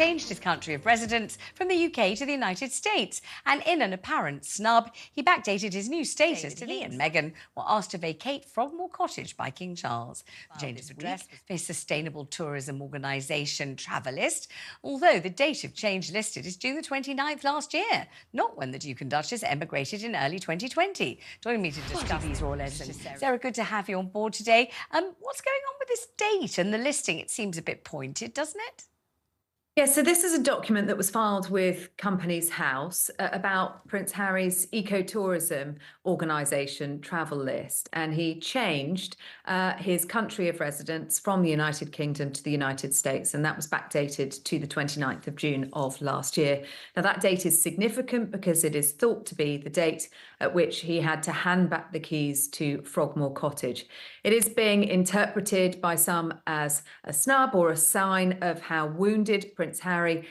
changed his country of residence from the UK to the United States. And in an apparent snub, he backdated his new status. He and Meghan were asked to vacate Frogmore Cottage by King Charles. The change of address for his Sustainable Tourism Organisation Travelist, although the date of change listed is June the 29th last year, not when the Duke and Duchess emigrated in early 2020. Joining me to discuss these royal ends, Sarah, good to have you on board today. What's going on with this date and the listing? It seems a bit pointed, doesn't it? Yeah, so this is a document that was filed with Companies House about Prince Harry's ecotourism organisation travel list, and he changed his country of residence from the United Kingdom to the United States, and that was backdated to the 29th of June of last year. Now, that date is significant because it is thought to be the date at which he had to hand back the keys to Frogmore Cottage. It is being interpreted by some as a snub or a sign of how wounded Prince Harry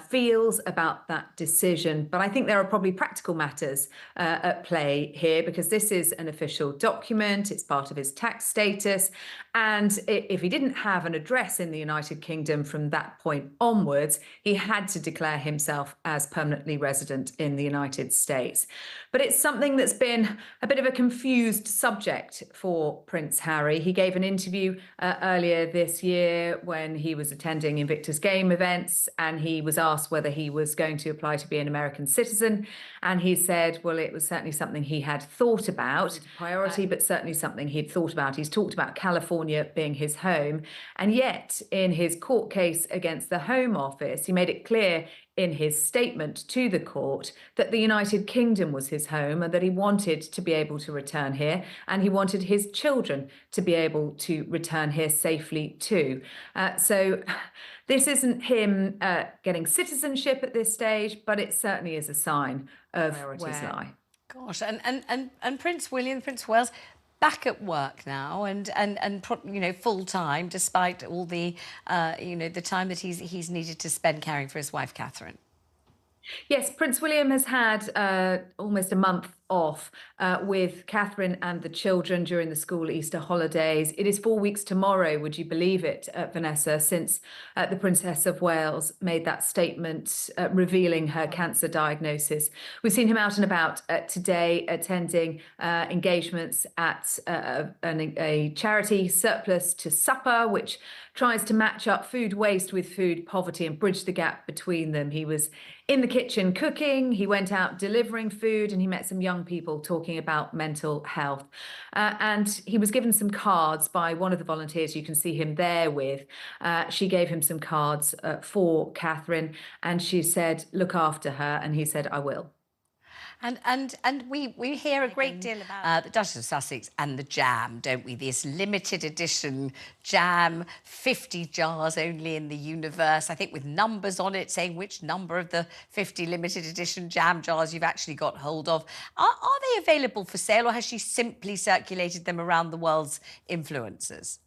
feels about that decision. But I think there are probably practical matters at play here, because this is an official document. It's part of his tax status. And if he didn't have an address in the United Kingdom from that point onwards, he had to declare himself as permanently resident in the United States. But it's something that's been a bit of a confused subject for Prince Harry. He gave an interview earlier this year when he was attending Invictus Game events, and he was asked whether he was going to apply to be an American citizen. And he said, well, it was certainly something he had thought about, priority, but certainly something he'd thought about. He's talked about California being his home. And yet, in his court case against the Home Office, he made it clear in his statement to the court that the United Kingdom was his home and that he wanted to be able to return here, and he wanted his children to be able to return here safely too. So this isn't him getting citizenship at this stage, but it certainly is a sign of priorities lie. Gosh, and Prince William, Prince of Wales, back at work now and you know, full time, despite all the you know, the time that he's needed to spend caring for his wife Catherine. Yes, Prince William has had almost a month off with Catherine and the children during the school Easter holidays. It is 4 weeks tomorrow, would you believe it, Vanessa, since the Princess of Wales made that statement revealing her cancer diagnosis. We've seen him out and about today, attending engagements at a charity, Surplus to Supper, which tries to match up food waste with food poverty and bridge the gap between them. He was in the kitchen cooking, he went out delivering food, and he met some young people talking about mental health. And he was given some cards by one of the volunteers you can see him there with. She gave him some cards for Catherine, and she said, look after her. And he said, I will. And we hear a great deal about the Duchess of Sussex and the jam, don't we? This limited edition jam, 50 jars only in the universe, I think with numbers on it saying which number of the 50 limited edition jam jars you've actually got hold of. Are they available for sale, or has she simply circulated them around the world's influencers?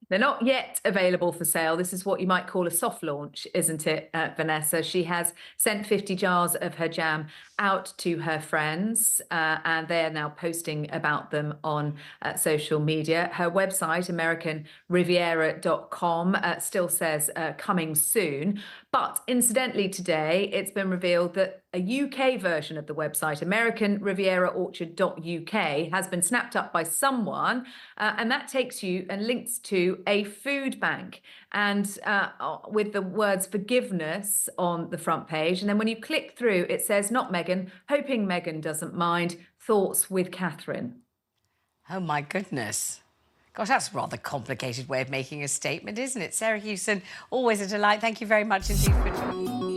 They're not yet available for sale. This is what you might call a soft launch, isn't it, Vanessa? She has sent 50 jars of her jam out to her friends, and they are now posting about them on social media. Her website, americanriviera.com, still says coming soon. But incidentally, today, it's been revealed that a UK version of the website, americanrivieraorchard.uk, has been snapped up by someone, and that takes you and links to a food bank, and with the words forgiveness on the front page. And then when you click through, it says, not Meghan, hoping Meghan doesn't mind, thoughts with Catherine. Oh, my goodness. Gosh, that's a rather complicated way of making a statement, isn't it? Sarah Hewson, always a delight. Thank you very much indeed for joining.